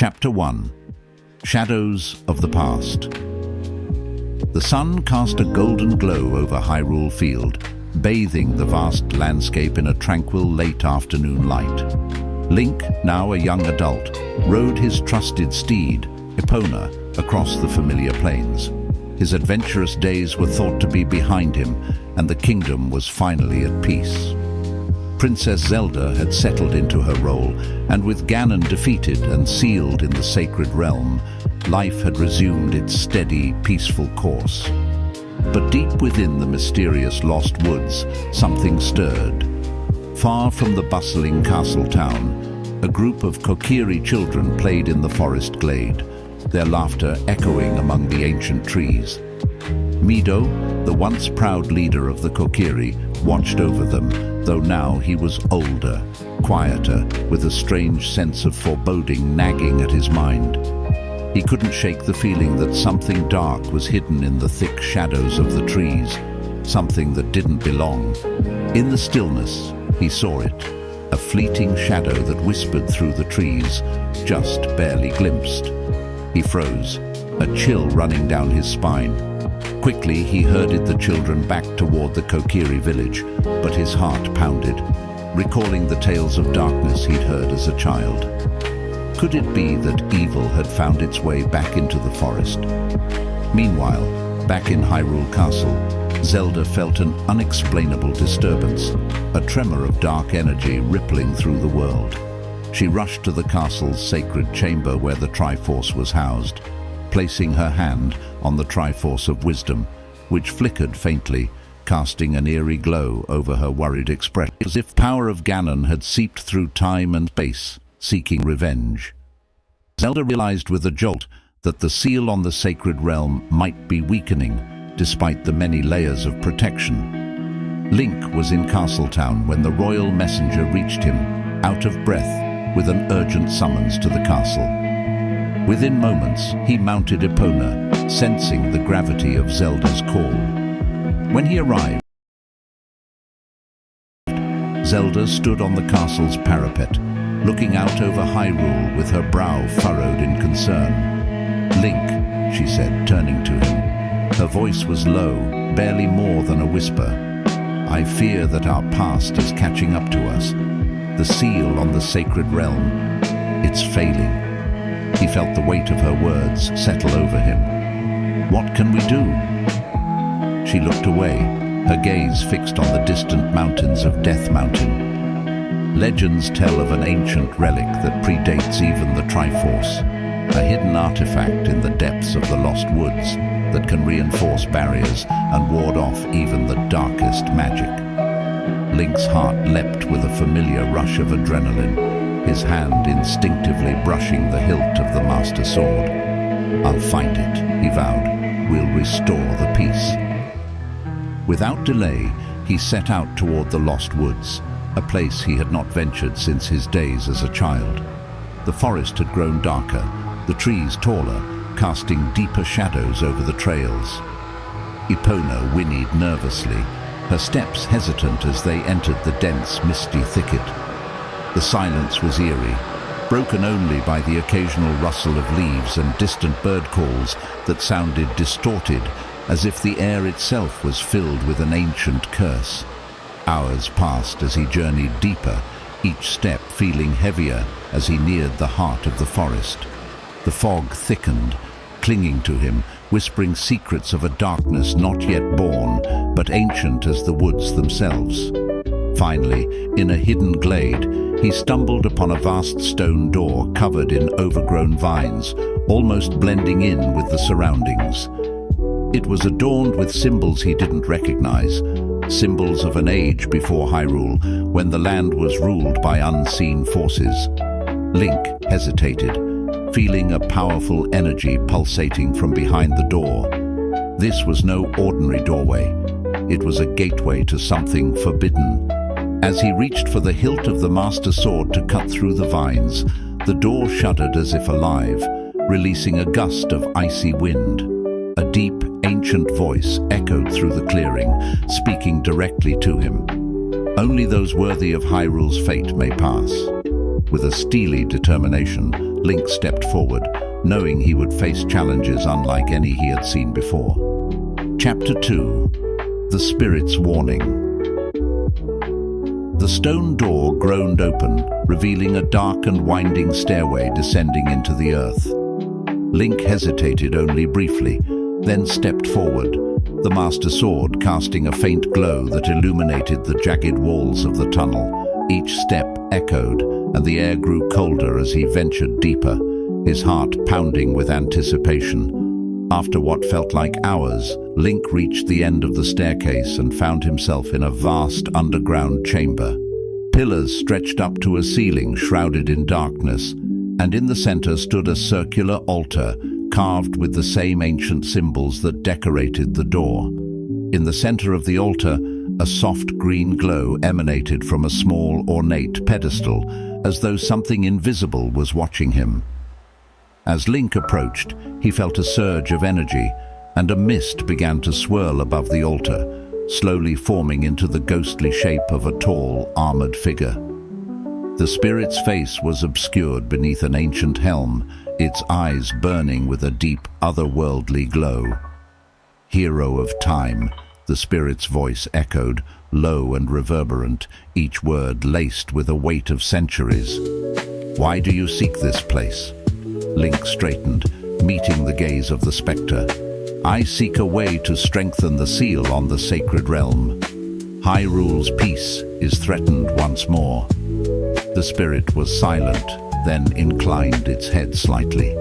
Chapter 1. Shadows of the Past. The sun cast a golden glow over Hyrule Field, bathing the vast landscape in a tranquil late afternoon light. Link, now a young adult, rode his trusted steed, Epona, across the familiar plains. His adventurous days were thought to be behind him, and the kingdom was finally at peace. Princess Zelda had settled into her role, and with Ganon defeated and sealed in the sacred realm, life had resumed its steady, peaceful course. But deep within the mysterious lost woods, something stirred. Far from the bustling castle town, a group of Kokiri children played in the forest glade, their laughter echoing among the ancient trees. Mido, the once proud leader of the Kokiri, watched over them, though now he was older, quieter, with a strange sense of foreboding nagging at his mind. He couldn't shake the feeling that something dark was hidden in the thick shadows of the trees, something that didn't belong. In the stillness, he saw it, a fleeting shadow that whispered through the trees, just barely glimpsed. He froze, a chill running down his spine. Quickly, he herded the children back toward the Kokiri village, but his heart pounded, recalling the tales of darkness he'd heard as a child. Could it be that evil had found its way back into the forest? Meanwhile, back in Hyrule Castle, Zelda felt an unexplainable disturbance, a tremor of dark energy rippling through the world. She rushed to the castle's sacred chamber where the Triforce was housed, placing her hand on the Triforce of Wisdom, which flickered faintly, casting an eerie glow over her worried expression, as if power of Ganon had seeped through time and space, seeking revenge. Zelda realized with a jolt that the seal on the sacred realm might be weakening, despite the many layers of protection. Link was in Castletown when the royal messenger reached him, out of breath, with an urgent summons to the castle. Within moments, he mounted Epona, sensing the gravity of Zelda's call. When he arrived, Zelda stood on the castle's parapet, looking out over Hyrule with her brow furrowed in concern. "Link," she said, turning to him. Her voice was low, barely more than a whisper. "I fear that our past is catching up to us. The seal on the sacred realm, it's failing." He felt the weight of her words settle over him. "What can we do?" She looked away, her gaze fixed on the distant mountains of Death Mountain. Legends tell of an ancient relic that predates even the Triforce, a hidden artifact in the depths of the Lost Woods that can reinforce barriers and ward off even the darkest magic. Link's heart leapt with a familiar rush of adrenaline, his hand instinctively brushing the hilt of the Master Sword. "I'll find it," he vowed. "We'll restore the peace." Without delay, he set out toward the Lost Woods, a place he had not ventured since his days as a child. The forest had grown darker, the trees taller, casting deeper shadows over the trails. Epona whinnied nervously, her steps hesitant as they entered the dense, misty thicket. The silence was eerie, broken only by the occasional rustle of leaves and distant bird calls that sounded distorted, as if the air itself was filled with an ancient curse. Hours passed as he journeyed deeper, each step feeling heavier as he neared the heart of the forest. The fog thickened, clinging to him, whispering secrets of a darkness not yet born, but ancient as the woods themselves. Finally, in a hidden glade, he stumbled upon a vast stone door covered in overgrown vines, almost blending in with the surroundings. It was adorned with symbols he didn't recognize, symbols of an age before Hyrule, when the land was ruled by unseen forces. Link hesitated, feeling a powerful energy pulsating from behind the door. This was no ordinary doorway. It was a gateway to something forbidden. As he reached for the hilt of the Master Sword to cut through the vines, the door shuddered as if alive, releasing a gust of icy wind. A deep, ancient voice echoed through the clearing, speaking directly to him. "Only those worthy of Hyrule's fate may pass." With a steely determination, Link stepped forward, knowing he would face challenges unlike any he had seen before. Chapter 2: The Spirit's Warning. The stone door groaned open, revealing a dark and winding stairway descending into the earth. Link hesitated only briefly, then stepped forward, the Master Sword casting a faint glow that illuminated the jagged walls of the tunnel. Each step echoed, and the air grew colder as he ventured deeper, his heart pounding with anticipation. After what felt like hours, Link reached the end of the staircase and found himself in a vast underground chamber. Pillars stretched up to a ceiling shrouded in darkness, and in the center stood a circular altar carved with the same ancient symbols that decorated the door. In the center of the altar, a soft green glow emanated from a small, ornate pedestal, as though something invisible was watching him. As Link approached, he felt a surge of energy, and a mist began to swirl above the altar, slowly forming into the ghostly shape of a tall, armored figure. The spirit's face was obscured beneath an ancient helm, its eyes burning with a deep, otherworldly glow. "Hero of time," the spirit's voice echoed, low and reverberant, each word laced with a weight of centuries. "Why do you seek this place?" Link straightened, meeting the gaze of the spectre. "I seek a way to strengthen the seal on the sacred realm. Hyrule's peace is threatened once more." The spirit was silent, then inclined its head slightly.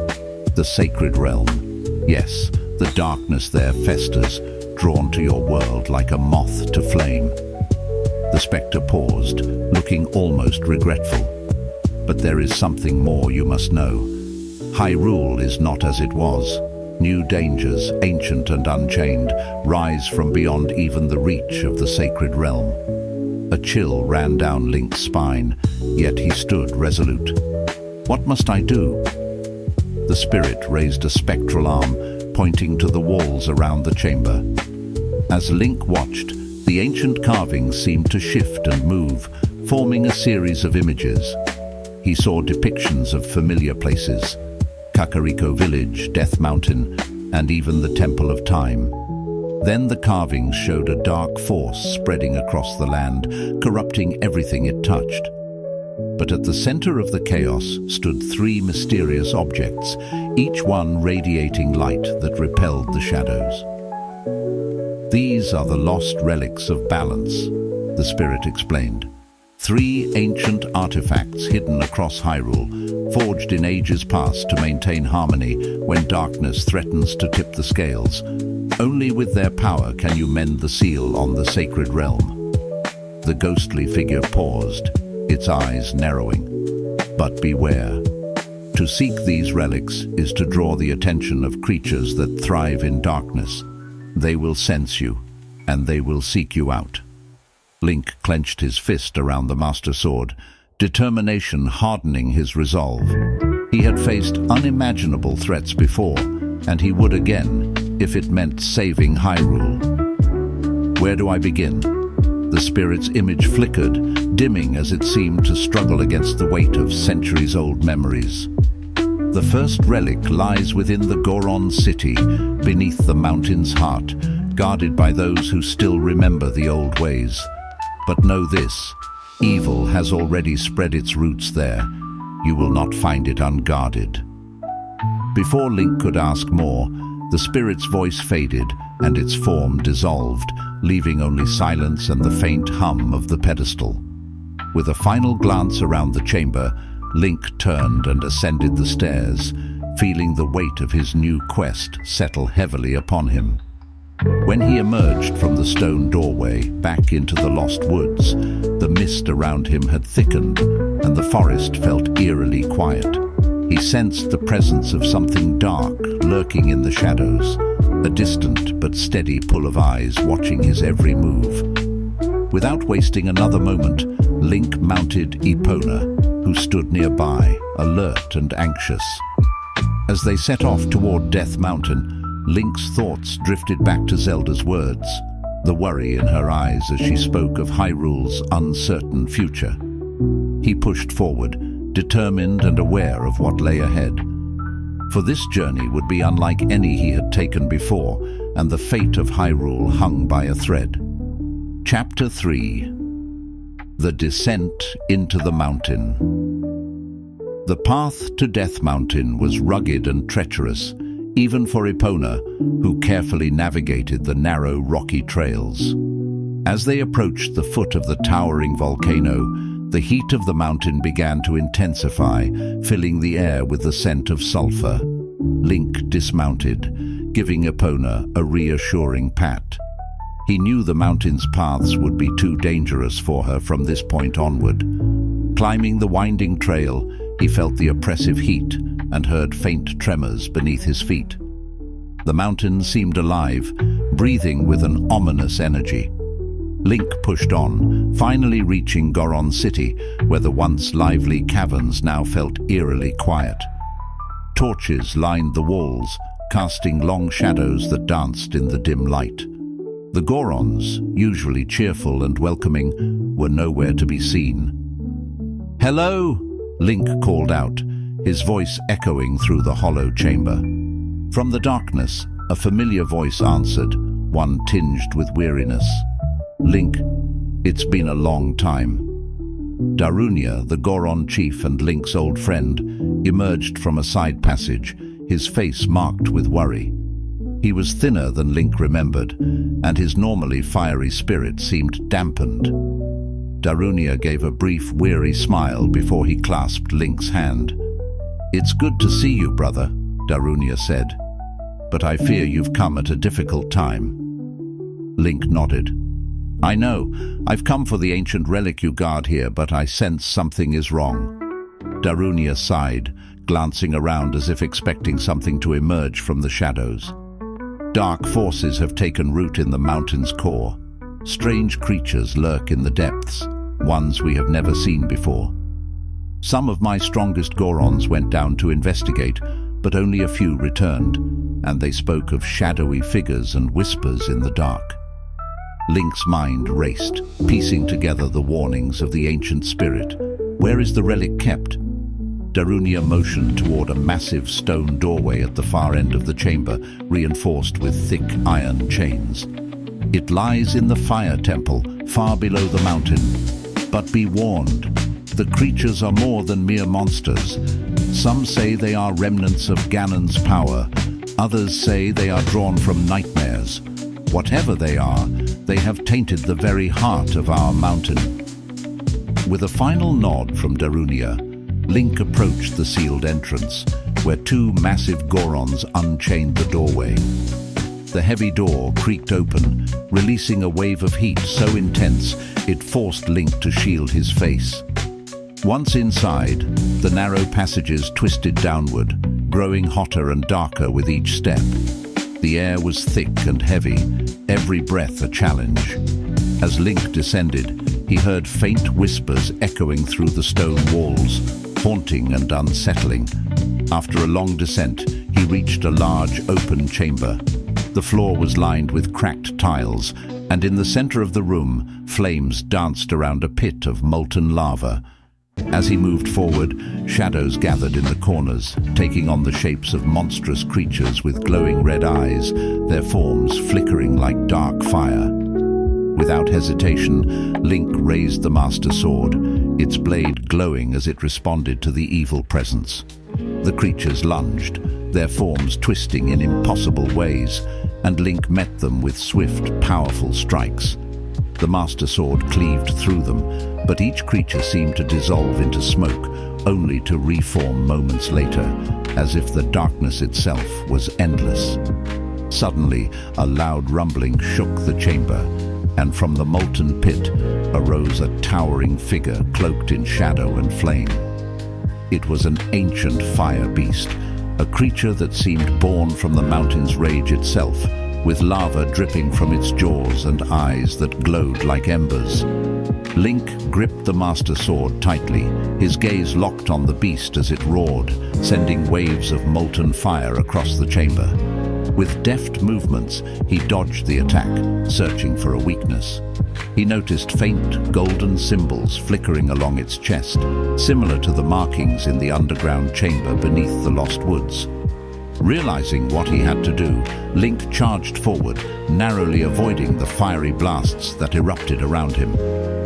"The sacred realm. Yes, the darkness there festers, drawn to your world like a moth to flame." The spectre paused, looking almost regretful. "But there is something more you must know. Hyrule is not as it was. New dangers, ancient and unchained, rise from beyond even the reach of the sacred realm." A chill ran down Link's spine, yet he stood resolute. "What must I do?" The spirit raised a spectral arm, pointing to the walls around the chamber. As Link watched, the ancient carvings seemed to shift and move, forming a series of images. He saw depictions of familiar places: Kakariko Village, Death Mountain, and even the Temple of Time. Then the carvings showed a dark force spreading across the land, corrupting everything it touched. But at the center of the chaos stood three mysterious objects, each one radiating light that repelled the shadows. "These are the lost relics of balance," the spirit explained. "Three ancient artifacts hidden across Hyrule, forged in ages past to maintain harmony when darkness threatens to tip the scales. Only with their power can you mend the seal on the sacred realm." The ghostly figure paused, its eyes narrowing. "But beware. To seek these relics is to draw the attention of creatures that thrive in darkness. They will sense you, and they will seek you out." Link clenched his fist around the Master Sword, determination hardening his resolve. He had faced unimaginable threats before, and he would again, if it meant saving Hyrule. "Where do I begin?" The spirit's image flickered, dimming as it seemed to struggle against the weight of centuries-old memories. "The first relic lies within the Goron city, beneath the mountain's heart, guarded by those who still remember the old ways. But know this, evil has already spread its roots there. You will not find it unguarded." Before Link could ask more, the spirit's voice faded and its form dissolved, leaving only silence and the faint hum of the pedestal. With a final glance around the chamber, Link turned and ascended the stairs, feeling the weight of his new quest settle heavily upon him. When he emerged from the stone doorway back into the lost woods, the mist around him had thickened and the forest felt eerily quiet. He sensed the presence of something dark lurking in the shadows, a distant but steady pull of eyes watching his every move. Without wasting another moment, Link mounted Epona, who stood nearby, alert and anxious. As they set off toward Death Mountain, Link's thoughts drifted back to Zelda's words, the worry in her eyes as she spoke of Hyrule's uncertain future. He pushed forward, determined and aware of what lay ahead. For this journey would be unlike any he had taken before, and the fate of Hyrule hung by a thread. Chapter 3. The Descent into the Mountain. The path to Death Mountain was rugged and treacherous, even for Epona, who carefully navigated the narrow, rocky trails. As they approached the foot of the towering volcano, the heat of the mountain began to intensify, filling the air with the scent of sulfur. Link dismounted, giving Epona a reassuring pat. He knew the mountain's paths would be too dangerous for her from this point onward. Climbing the winding trail, he felt the oppressive heat and heard faint tremors beneath his feet. The mountain seemed alive, breathing with an ominous energy. Link pushed on, finally reaching Goron City, where the once lively caverns now felt eerily quiet. Torches lined the walls, casting long shadows that danced in the dim light. The Gorons, usually cheerful and welcoming, were nowhere to be seen. "Hello!" Link called out, his voice echoing through the hollow chamber. From the darkness, a familiar voice answered, one tinged with weariness. "Link, it's been a long time." Darunia, the Goron chief and Link's old friend, emerged from a side passage, his face marked with worry. He was thinner than Link remembered, and his normally fiery spirit seemed dampened. Darunia gave a brief, weary smile before he clasped Link's hand. "It's good to see you, brother," Darunia said, "but I fear you've come at a difficult time." Link nodded. "I know. I've come for the ancient relic you guard here, but I sense something is wrong." Darunia sighed, glancing around as if expecting something to emerge from the shadows. "Dark forces have taken root in the mountain's core. Strange creatures lurk in the depths, ones we have never seen before. Some of my strongest Gorons went down to investigate, but only a few returned, and they spoke of shadowy figures and whispers in the dark." Link's mind raced, piecing together the warnings of the ancient spirit. "Where is the relic kept?" Darunia motioned toward a massive stone doorway at the far end of the chamber, reinforced with thick iron chains. "It lies in the Fire Temple, far below the mountain. But be warned, the creatures are more than mere monsters. Some say they are remnants of Ganon's power. Others say they are drawn from nightmares. Whatever they are, they have tainted the very heart of our mountain." With a final nod from Darunia, Link approached the sealed entrance, where two massive Gorons unchained the doorway. The heavy door creaked open, releasing a wave of heat so intense it forced Link to shield his face. Once inside, the narrow passages twisted downward, growing hotter and darker with each step. The air was thick and heavy, every breath a challenge. As Link descended, he heard faint whispers echoing through the stone walls, haunting and unsettling. After a long descent, he reached a large open chamber. The floor was lined with cracked tiles, and in the center of the room, flames danced around a pit of molten lava. As he moved forward, shadows gathered in the corners, taking on the shapes of monstrous creatures with glowing red eyes, their forms flickering like dark fire. Without hesitation, Link raised the Master Sword, its blade glowing as it responded to the evil presence. The creatures lunged, their forms twisting in impossible ways, and Link met them with swift, powerful strikes. The Master Sword cleaved through them, but each creature seemed to dissolve into smoke, only to reform moments later, as if the darkness itself was endless. Suddenly, a loud rumbling shook the chamber, and from the molten pit arose a towering figure cloaked in shadow and flame. It was an ancient fire beast, a creature that seemed born from the mountain's rage itself, with lava dripping from its jaws and eyes that glowed like embers. Link gripped the Master Sword tightly, his gaze locked on the beast as it roared, sending waves of molten fire across the chamber. With deft movements, he dodged the attack, searching for a weakness. He noticed faint golden symbols flickering along its chest, similar to the markings in the underground chamber beneath the Lost Woods. Realizing what he had to do, Link charged forward, narrowly avoiding the fiery blasts that erupted around him.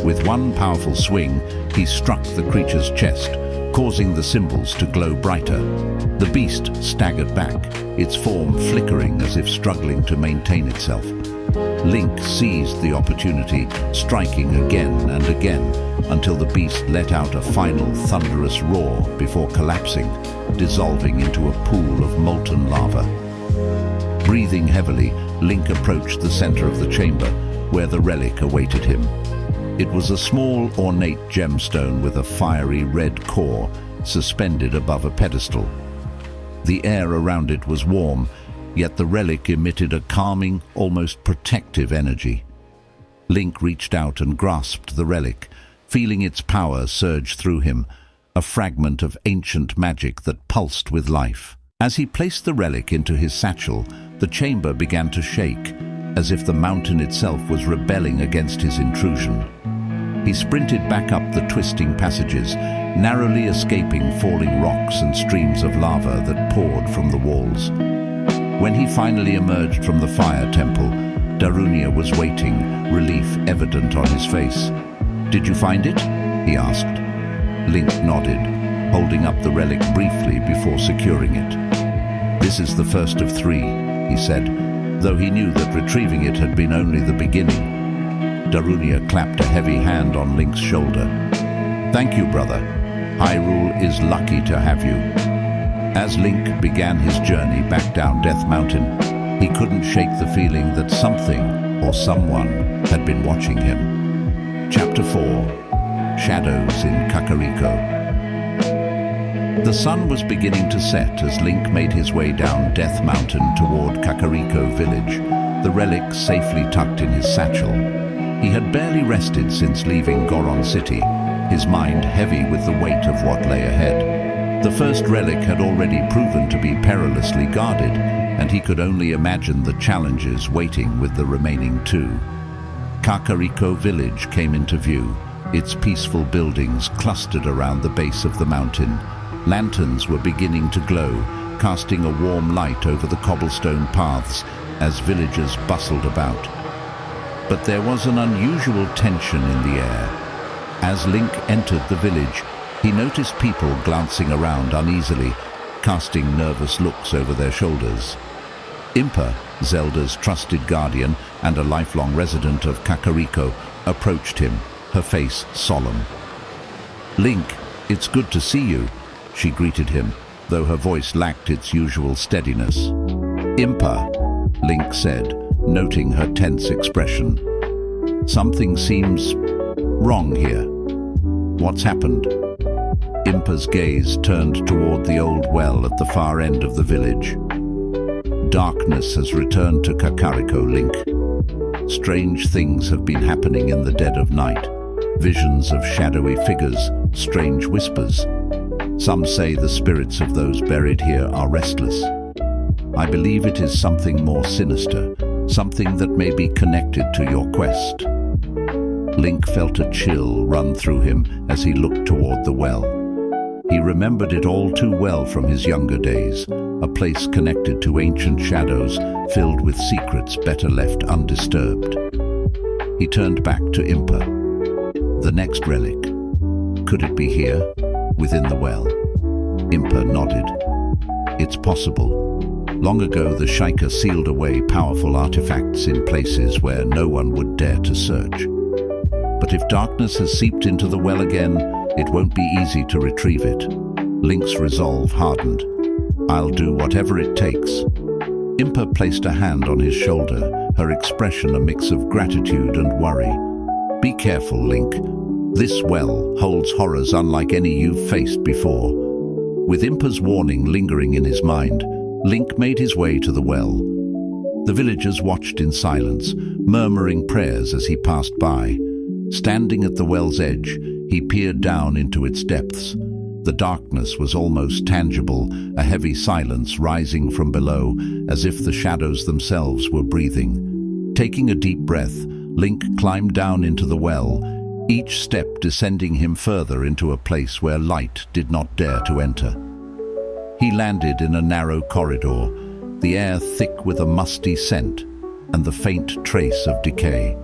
With one powerful swing, he struck the creature's chest, causing the symbols to glow brighter. The beast staggered back, its form flickering as if struggling to maintain itself. Link seized the opportunity, striking again and again, until the beast let out a final thunderous roar before collapsing, dissolving into a pool of molten lava. Breathing heavily, Link approached the center of the chamber, where the relic awaited him. It was a small, ornate gemstone with a fiery red core suspended above a pedestal. The air around it was warm, yet the relic emitted a calming, almost protective energy. Link reached out and grasped the relic, feeling its power surge through him, a fragment of ancient magic that pulsed with life. As he placed the relic into his satchel, the chamber began to shake, as if the mountain itself was rebelling against his intrusion. He sprinted back up the twisting passages, narrowly escaping falling rocks and streams of lava that poured from the walls. When he finally emerged from the fire temple, Darunia was waiting, relief evident on his face. "Did you find it?" he asked. Link nodded, holding up the relic briefly before securing it. "This is the first of 3, he said, though he knew that retrieving it had been only the beginning. Darunia clapped a heavy hand on Link's shoulder. "Thank you, brother. Hyrule is lucky to have you." As Link began his journey back down Death Mountain, he couldn't shake the feeling that something or someone had been watching him. Chapter 4. Shadows in Kakariko. The sun was beginning to set as Link made his way down Death Mountain toward Kakariko village, the relic safely tucked in his satchel. He had barely rested since leaving Goron City, his mind heavy with the weight of what lay ahead. The first relic had already proven to be perilously guarded, and he could only imagine the challenges waiting with the remaining 2. Kakariko village came into view, its peaceful buildings clustered around the base of the mountain. Lanterns were beginning to glow, casting a warm light over the cobblestone paths as villagers bustled about. But there was an unusual tension in the air. As Link entered the village, he noticed people glancing around uneasily, casting nervous looks over their shoulders. Impa, Zelda's trusted guardian and a lifelong resident of Kakariko, approached him, her face solemn. "Link, it's good to see you," she greeted him, though her voice lacked its usual steadiness. "Impa," Link said, noting her tense expression. "Something seems wrong here. What's happened?" Impa's gaze turned toward the old well at the far end of the village. "Darkness has returned to Kakariko, Link. Strange things have been happening in the dead of night. Visions of shadowy figures, strange whispers. Some say the spirits of those buried here are restless. I believe it is something more sinister, something that may be connected to your quest." Link felt a chill run through him as he looked toward the well. He remembered it all too well from his younger days, a place connected to ancient shadows, filled with secrets better left undisturbed. He turned back to Impa. "The next relic. Could it be here, within the well?" Impa nodded. "It's possible. Long ago, the Shaika sealed away powerful artifacts in places where no one would dare to search. But if darkness has seeped into the well again, it won't be easy to retrieve it." Link's resolve hardened. "I'll do whatever it takes." Impa placed a hand on his shoulder, her expression a mix of gratitude and worry. "Be careful, Link. This well holds horrors unlike any you've faced before." With Impa's warning lingering in his mind, Link made his way to the well. The villagers watched in silence, murmuring prayers as he passed by. Standing at the well's edge, he peered down into its depths. The darkness was almost tangible, a heavy silence rising from below, as if the shadows themselves were breathing. Taking a deep breath, Link climbed down into the well, each step descending him further into a place where light did not dare to enter. He landed in a narrow corridor, the air thick with a musty scent and the faint trace of decay.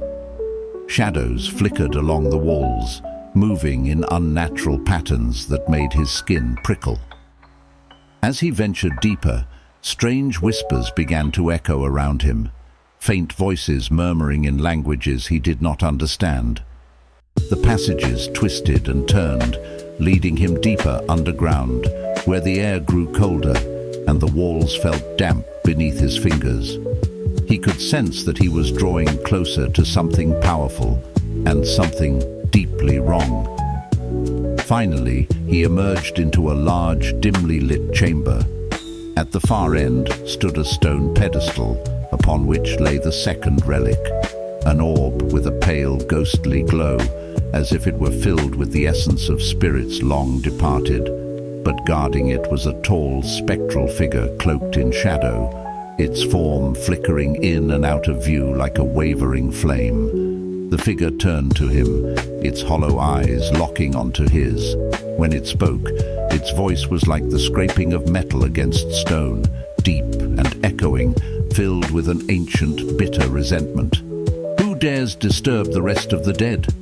Shadows flickered along the walls, moving in unnatural patterns that made his skin prickle. As he ventured deeper, strange whispers began to echo around him, faint voices murmuring in languages he did not understand. The passages twisted and turned, leading him deeper underground, where the air grew colder and the walls felt damp beneath his fingers. He could sense that he was drawing closer to something powerful and something deeply wrong. Finally, he emerged into a large, dimly lit chamber. At the far end stood a stone pedestal, upon which lay the second relic, an orb with a pale, ghostly glow, as if it were filled with the essence of spirits long departed. But guarding it was a tall, spectral figure cloaked in shadow, its form flickering in and out of view like a wavering flame. The figure turned to him, its hollow eyes locking onto his. When it spoke, its voice was like the scraping of metal against stone, deep and echoing, filled with an ancient, bitter resentment. "Who dares disturb the rest of the dead?"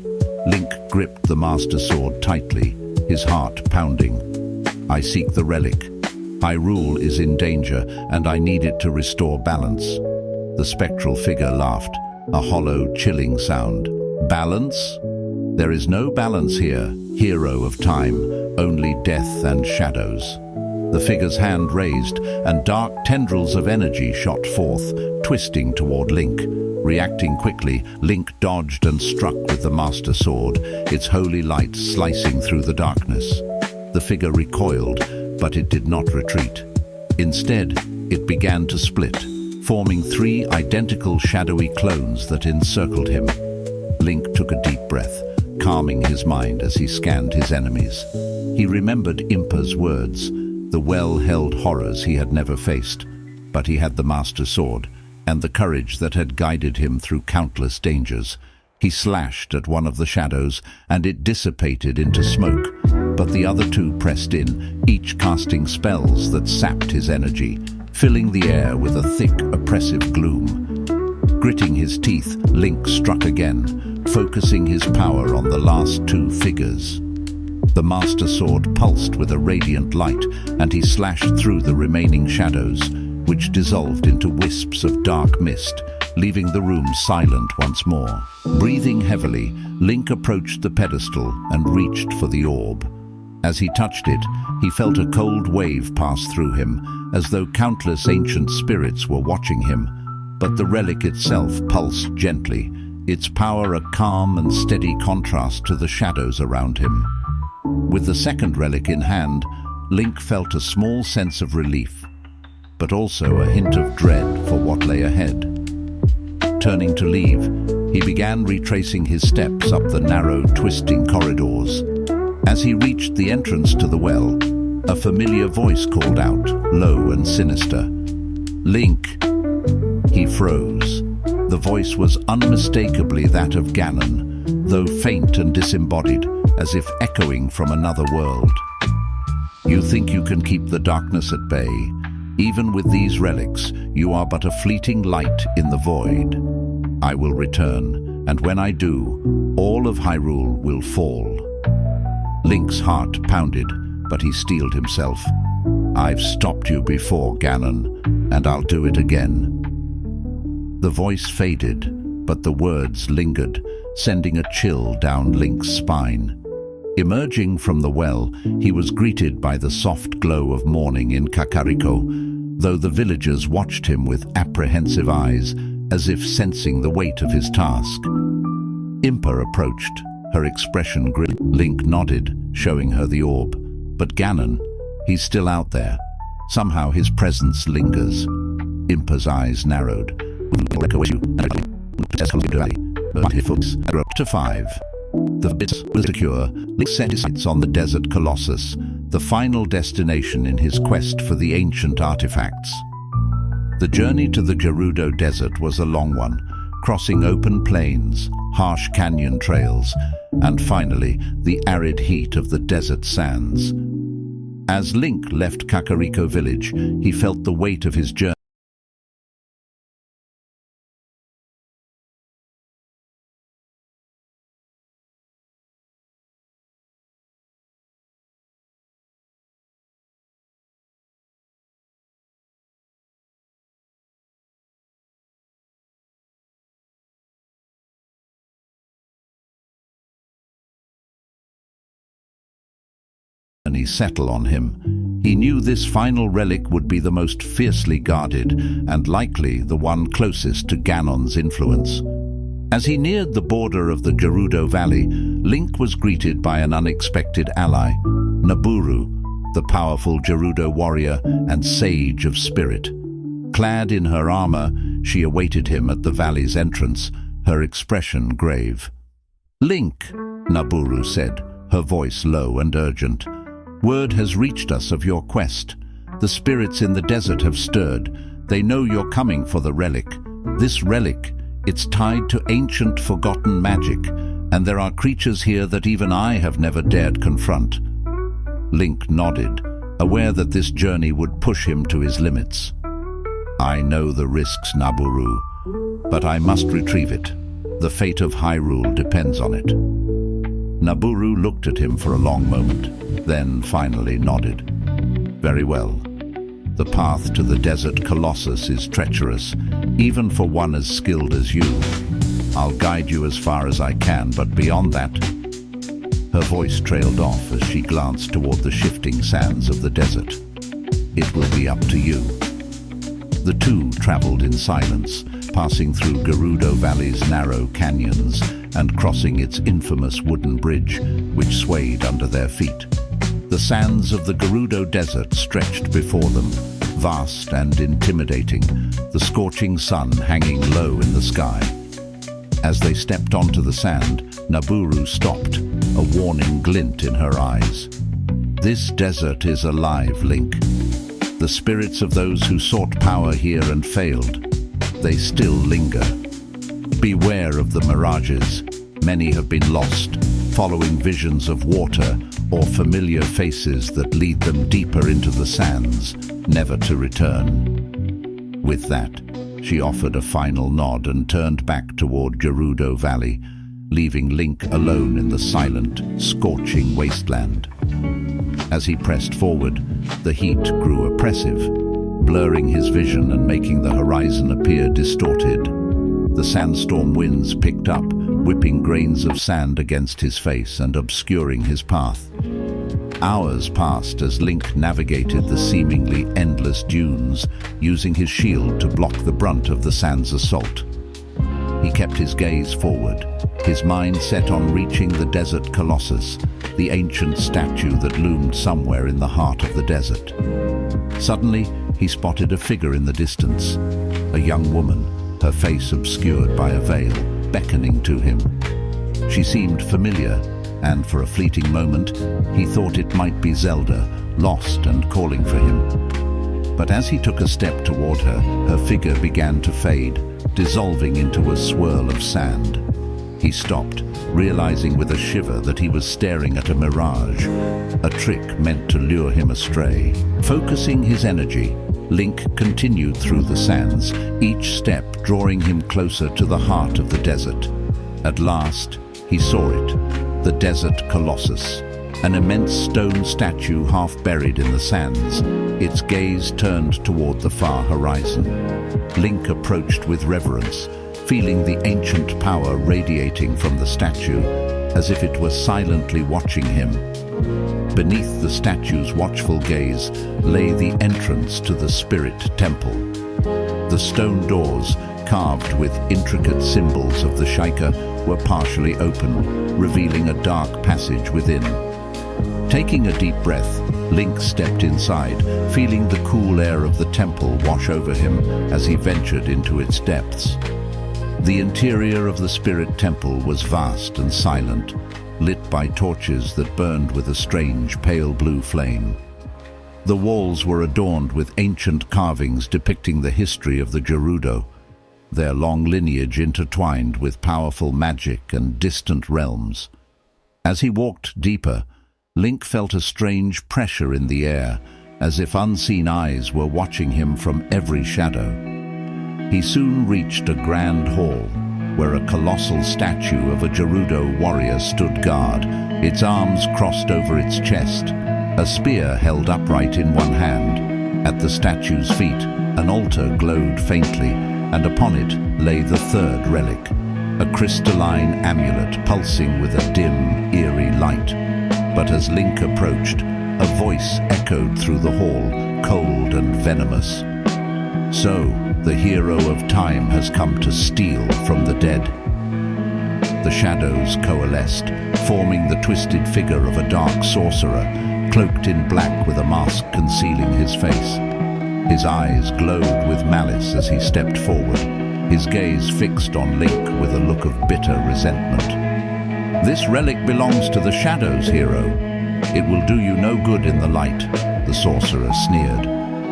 Link gripped the Master Sword tightly, his heart pounding. "I seek the relic. Hyrule is in danger, and I need it to restore balance." The spectral figure laughed, a hollow, chilling sound. "Balance? There is no balance here, hero of time, only death and shadows." The figure's hand raised, and dark tendrils of energy shot forth, twisting toward Link. Reacting quickly, Link dodged and struck with the Master Sword, its holy light slicing through the darkness. The figure recoiled, but it did not retreat. Instead, it began to split, forming three identical shadowy clones that encircled him. Link took a deep breath, calming his mind as he scanned his enemies. He remembered Impa's words, the well-held horrors he had never faced, but he had the Master Sword and the courage that had guided him through countless dangers. He slashed at one of the shadows, and it dissipated into smoke, but the other two pressed in, each casting spells that sapped his energy, filling the air with a thick, oppressive gloom. Gritting his teeth, Link struck again, focusing his power on the last two figures. The Master Sword pulsed with a radiant light, and he slashed through the remaining shadows, which dissolved into wisps of dark mist, leaving the room silent once more. Breathing heavily, Link approached the pedestal and reached for the orb. As he touched it, he felt a cold wave pass through him, as though countless ancient spirits were watching him. But the relic itself pulsed gently, its power a calm and steady contrast to the shadows around him. With the second relic in hand, Link felt a small sense of relief, but also a hint of dread for what lay ahead. Turning to leave, he began retracing his steps up the narrow, twisting corridors. As he reached the entrance to the well, a familiar voice called out, low and sinister. "Link!" He froze. The voice was unmistakably that of Ganon, though faint and disembodied, as if echoing from another world. "You think you can keep the darkness at bay? Even with these relics, you are but a fleeting light in the void. I will return, and when I do, all of Hyrule will fall." Link's heart pounded, but he steeled himself. "I've stopped you before, Ganon, and I'll do it again." The voice faded, but the words lingered, sending a chill down Link's spine. Emerging from the well, he was greeted by the soft glow of morning in Kakariko, though the villagers watched him with apprehensive eyes, as if sensing the weight of his task. Impa approached, her expression grim. Link nodded, showing her the orb. But Ganon, he's still out there. Somehow his presence lingers. Impa's eyes narrowed. To 5. The bits was secure. Link set his sights on the desert colossus, the final destination in his quest for the ancient artifacts. The journey to the Gerudo Desert was a long one, crossing open plains, harsh canyon trails, and finally, the arid heat of the desert sands. As Link left Kakariko village, he felt the weight of his journey. Settle on him. He knew this final relic would be the most fiercely guarded and likely the one closest to Ganon's influence. As he neared the border of the Gerudo Valley, Link was greeted by an unexpected ally, Nabooru, the powerful Gerudo warrior and sage of spirit. Clad in her armor, she awaited him at the valley's entrance, her expression grave. "Link," Nabooru said, her voice low and urgent. "Word has reached us of your quest. The spirits in the desert have stirred. They know you're coming for the relic. This relic, it's tied to ancient forgotten magic, and there are creatures here that even I have never dared confront." Link nodded, aware that this journey would push him to his limits. "I know the risks, Nabooru, but I must retrieve it. The fate of Hyrule depends on it." Nabooru looked at him for a long moment, then finally nodded. "Very well. The path to the desert colossus is treacherous, even for one as skilled as you. I'll guide you as far as I can, but beyond that..." Her voice trailed off as she glanced toward the shifting sands of the desert. "It will be up to you." The two traveled in silence, passing through Gerudo Valley's narrow canyons and crossing its infamous wooden bridge, which swayed under their feet. The sands of the Gerudo Desert stretched before them, vast and intimidating, the scorching sun hanging low in the sky. As they stepped onto the sand, Nabooru stopped, a warning glint in her eyes. "This desert is alive, Link. The spirits of those who sought power here and failed, they still linger. Beware of the mirages. Many have been lost, following visions of water or familiar faces that lead them deeper into the sands, never to return." With that, she offered a final nod and turned back toward Gerudo Valley, leaving Link alone in the silent, scorching wasteland. As he pressed forward, the heat grew oppressive, blurring his vision and making the horizon appear distorted. The sandstorm winds picked up, whipping grains of sand against his face and obscuring his path. Hours passed as Link navigated the seemingly endless dunes, using his shield to block the brunt of the sand's assault. He kept his gaze forward, his mind set on reaching the desert colossus, the ancient statue that loomed somewhere in the heart of the desert. Suddenly, he spotted a figure in the distance, a young woman, her face obscured by a veil, beckoning to him. She seemed familiar, and for a fleeting moment, he thought it might be Zelda, lost and calling for him. But as he took a step toward her, her figure began to fade, dissolving into a swirl of sand. He stopped, realizing with a shiver that he was staring at a mirage, a trick meant to lure him astray. Focusing his energy, Link continued through the sands, each step drawing him closer to the heart of the desert. At last, he saw it, the desert colossus, an immense stone statue half buried in the sands, its gaze turned toward the far horizon. Link approached with reverence, feeling the ancient power radiating from the statue, as if it were silently watching him. Beneath the statue's watchful gaze lay the entrance to the Spirit Temple. The stone doors, carved with intricate symbols of the Sheikah, were partially open, revealing a dark passage within. Taking a deep breath, Link stepped inside, feeling the cool air of the temple wash over him as he ventured into its depths. The interior of the spirit temple was vast and silent, lit by torches that burned with a strange pale blue flame. The walls were adorned with ancient carvings depicting the history of the Gerudo, their long lineage intertwined with powerful magic and distant realms. As he walked deeper, Link felt a strange pressure in the air, as if unseen eyes were watching him from every shadow. He soon reached a grand hall, where a colossal statue of a Gerudo warrior stood guard, its arms crossed over its chest, a spear held upright in one hand. At the statue's feet, an altar glowed faintly, and upon it lay the third relic, a crystalline amulet pulsing with a dim, eerie light. But as Link approached, a voice echoed through the hall, cold and venomous. "So, the hero of time has come to steal from the dead." The shadows coalesced, forming the twisted figure of a dark sorcerer, cloaked in black with a mask concealing his face. His eyes glowed with malice as he stepped forward, his gaze fixed on Link with a look of bitter resentment. "This relic belongs to the shadows, hero. It will do you no good in the light," the sorcerer sneered,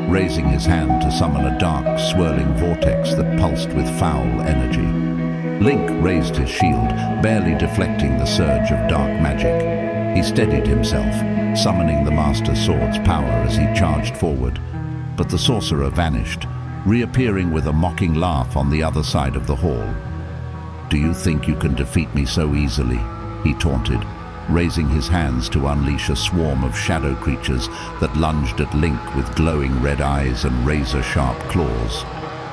raising his hand to summon a dark, swirling vortex that pulsed with foul energy. Link raised his shield, barely deflecting the surge of dark magic. He steadied himself, summoning the Master Sword's power as he charged forward. But the sorcerer vanished, reappearing with a mocking laugh on the other side of the hall. "Do you think you can defeat me so easily?" he taunted, raising his hands to unleash a swarm of shadow creatures that lunged at Link with glowing red eyes and razor-sharp claws.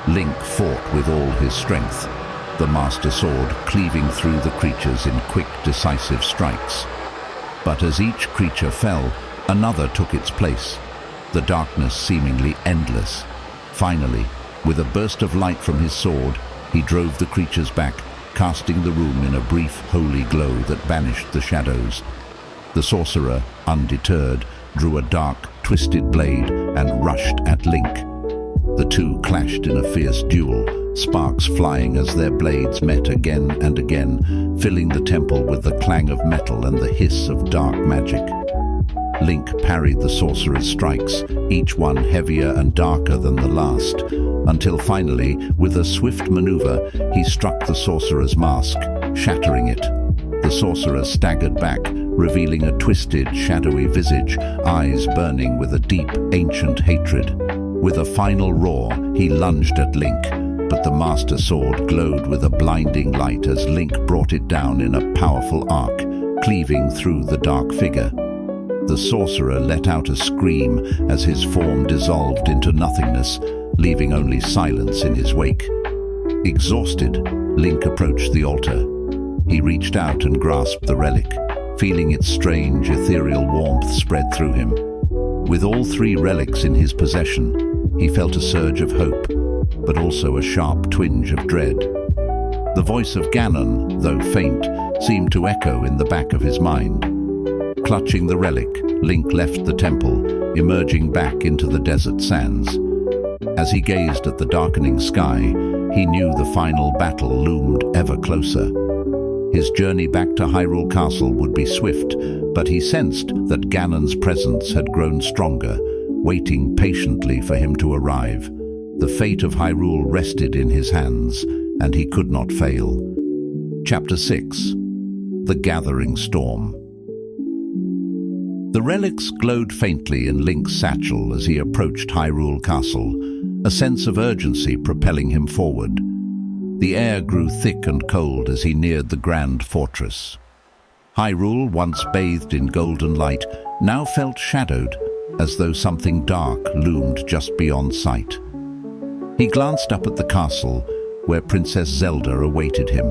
Link fought with all his strength, the Master Sword cleaving through the creatures in quick, decisive strikes. But as each creature fell, another took its place, the darkness seemingly endless. Finally, with a burst of light from his sword, he drove the creatures back, casting the room in a brief, holy glow that banished the shadows. The sorcerer, undeterred, drew a dark, twisted blade and rushed at Link. The two clashed in a fierce duel, sparks flying as their blades met again and again, filling the temple with the clang of metal and the hiss of dark magic. Link parried the sorcerer's strikes, each one heavier and darker than the last, until finally, with a swift maneuver, he struck the sorcerer's mask, shattering it. The sorcerer staggered back, revealing a twisted, shadowy visage, eyes burning with a deep, ancient hatred. With a final roar, he lunged at Link, but the Master Sword glowed with a blinding light as Link brought it down in a powerful arc, cleaving through the dark figure. The sorcerer let out a scream as his form dissolved into nothingness, leaving only silence in his wake. Exhausted, Link approached the altar. He reached out and grasped the relic, feeling its strange, ethereal warmth spread through him. With all three relics in his possession, he felt a surge of hope, but also a sharp twinge of dread. The voice of Ganon, though faint, seemed to echo in the back of his mind. Clutching the relic, Link left the temple, emerging back into the desert sands. As he gazed at the darkening sky, he knew the final battle loomed ever closer. His journey back to Hyrule Castle would be swift, but he sensed that Ganon's presence had grown stronger, waiting patiently for him to arrive. The fate of Hyrule rested in his hands, and he could not fail. Chapter 6. The Gathering Storm. The relics glowed faintly in Link's satchel as he approached Hyrule Castle, a sense of urgency propelling him forward. The air grew thick and cold as he neared the grand fortress. Hyrule, once bathed in golden light, now felt shadowed, as though something dark loomed just beyond sight. He glanced up at the castle, where Princess Zelda awaited him,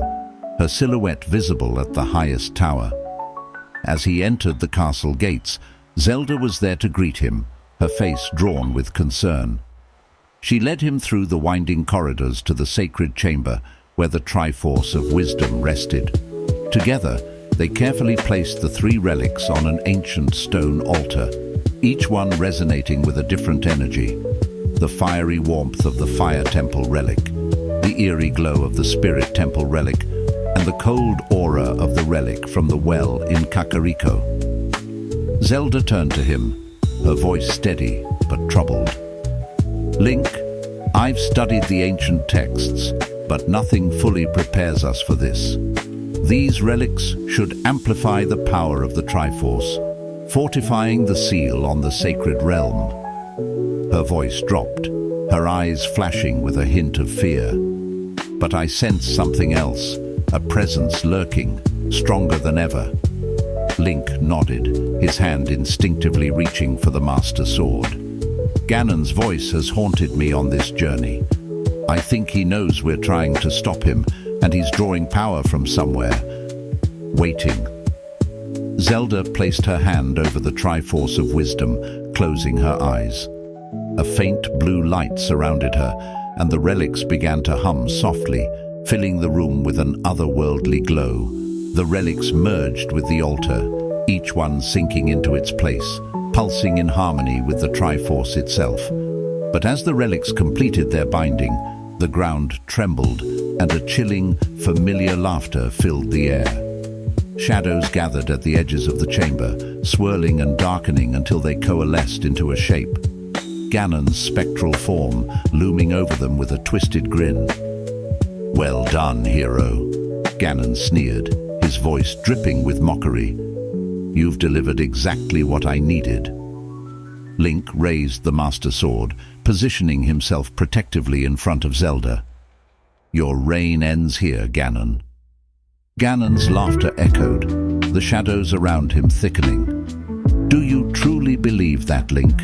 her silhouette visible at the highest tower. As he entered the castle gates, Zelda was there to greet him, her face drawn with concern. She led him through the winding corridors to the sacred chamber, where the Triforce of Wisdom rested. Together, they carefully placed the three relics on an ancient stone altar, each one resonating with a different energy. The fiery warmth of the Fire Temple relic, the eerie glow of the Spirit Temple relic, and the cold aura of the relic from the well in Kakariko. Zelda turned to him, her voice steady but troubled. "Link, I've studied the ancient texts, but nothing fully prepares us for this. These relics should amplify the power of the Triforce, fortifying the seal on the sacred realm." Her voice dropped, her eyes flashing with a hint of fear. "But I sense something else, a presence lurking, stronger than ever." Link nodded, his hand instinctively reaching for the Master Sword. "Ganon's voice has haunted me on this journey. I think he knows we're trying to stop him, and he's drawing power from somewhere. Waiting." Zelda placed her hand over the Triforce of Wisdom, closing her eyes. A faint blue light surrounded her, and the relics began to hum softly, filling the room with an otherworldly glow. The relics merged with the altar, each one sinking into its place, pulsing in harmony with the Triforce itself. But as the relics completed their binding, the ground trembled, and a chilling, familiar laughter filled the air. Shadows gathered at the edges of the chamber, swirling and darkening until they coalesced into a shape. Ganon's spectral form looming over them with a twisted grin. "Well done, hero," Ganon sneered, his voice dripping with mockery. "You've delivered exactly what I needed." Link raised the Master Sword, positioning himself protectively in front of Zelda. "Your reign ends here, Ganon." Ganon's laughter echoed, the shadows around him thickening. "Do you truly believe that, Link?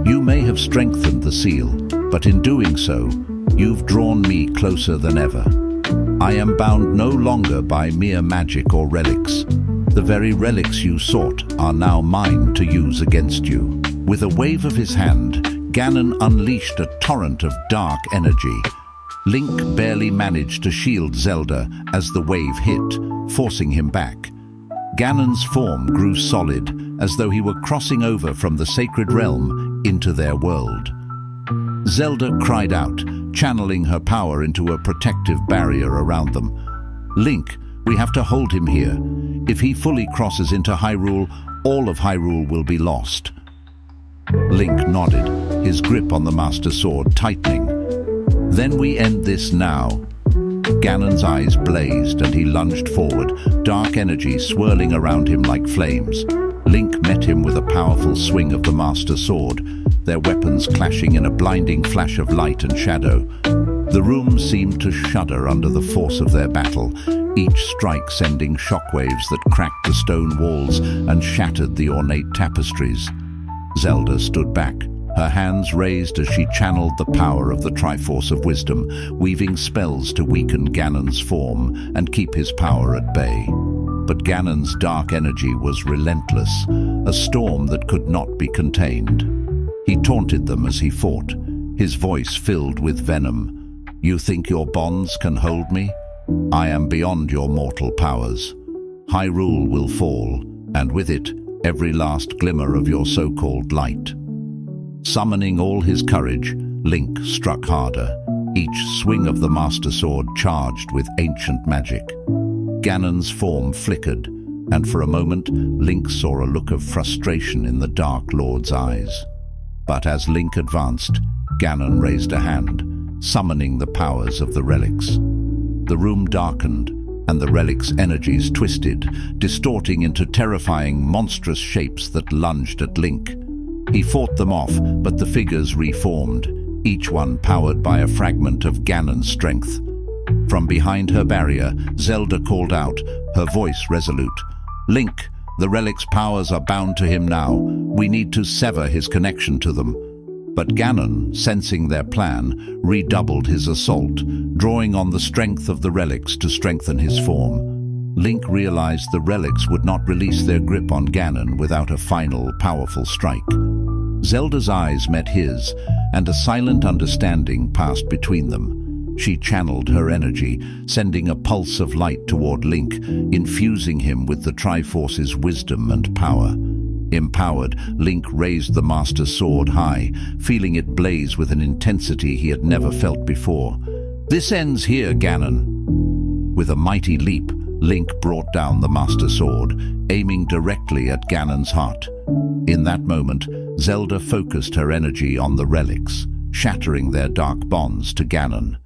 You may have strengthened the seal, but in doing so, you've drawn me closer than ever. I am bound no longer by mere magic or relics. The very relics you sought are now mine to use against you." With a wave of his hand, Ganon unleashed a torrent of dark energy. Link barely managed to shield Zelda as the wave hit, forcing him back. Ganon's form grew solid, as though he were crossing over from the sacred realm into their world. Zelda cried out, channeling her power into a protective barrier around them. "Link, we have to hold him here. If he fully crosses into Hyrule, all of Hyrule will be lost." Link nodded, his grip on the Master Sword tightening. "Then we end this now." Ganon's eyes blazed and he lunged forward, dark energy swirling around him like flames. Link met him with a powerful swing of the Master Sword, their weapons clashing in a blinding flash of light and shadow. The room seemed to shudder under the force of their battle, each strike sending shockwaves that cracked the stone walls and shattered the ornate tapestries. Zelda stood back, her hands raised as she channeled the power of the Triforce of Wisdom, weaving spells to weaken Ganon's form and keep his power at bay. But Ganon's dark energy was relentless, a storm that could not be contained. He taunted them as he fought, his voice filled with venom. "You think your bonds can hold me? I am beyond your mortal powers. Hyrule will fall, and with it, every last glimmer of your so-called light." Summoning all his courage, Link struck harder, each swing of the Master Sword charged with ancient magic. Ganon's form flickered, and for a moment, Link saw a look of frustration in the Dark Lord's eyes. But as Link advanced, Ganon raised a hand, summoning the powers of the relics. The room darkened, and the relics' energies twisted, distorting into terrifying, monstrous shapes that lunged at Link. He fought them off, but the figures reformed, each one powered by a fragment of Ganon's strength. From behind her barrier, Zelda called out, her voice resolute. "Link, the relic's powers are bound to him now. We need to sever his connection to them." But Ganon, sensing their plan, redoubled his assault, drawing on the strength of the relics to strengthen his form. Link realized the relics would not release their grip on Ganon without a final, powerful strike. Zelda's eyes met his, and a silent understanding passed between them. She channeled her energy, sending a pulse of light toward Link, infusing him with the Triforce's wisdom and power. Empowered, Link raised the Master Sword high, feeling it blaze with an intensity he had never felt before. "This ends here, Ganon." With a mighty leap, Link brought down the Master Sword, aiming directly at Ganon's heart. In that moment, Zelda focused her energy on the relics, shattering their dark bonds to Ganon.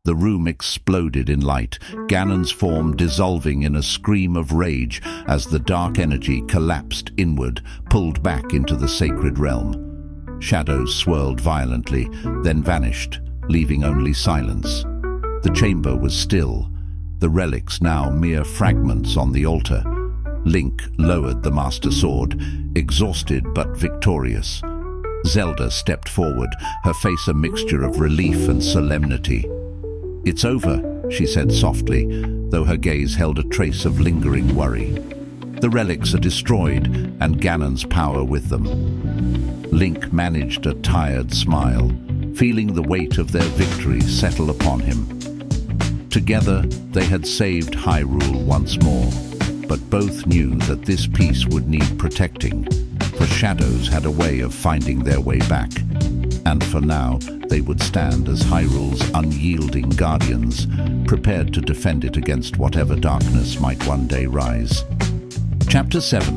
The room exploded in light, Ganon's form dissolving in a scream of rage as the dark energy collapsed inward, pulled back into the sacred realm. Shadows swirled violently, then vanished, leaving only silence. The chamber was still, the relics now mere fragments on the altar. Link lowered the Master Sword, exhausted but victorious. Zelda stepped forward, her face a mixture of relief and solemnity. "It's over," she said softly, though her gaze held a trace of lingering worry. "The relics are destroyed, and Ganon's power with them." Link managed a tired smile, feeling the weight of their victory settle upon him. Together, they had saved Hyrule once more, but both knew that this piece would need protecting, for shadows had a way of finding their way back. And for now, they would stand as Hyrule's unyielding guardians, prepared to defend it against whatever darkness might one day rise. Chapter 7.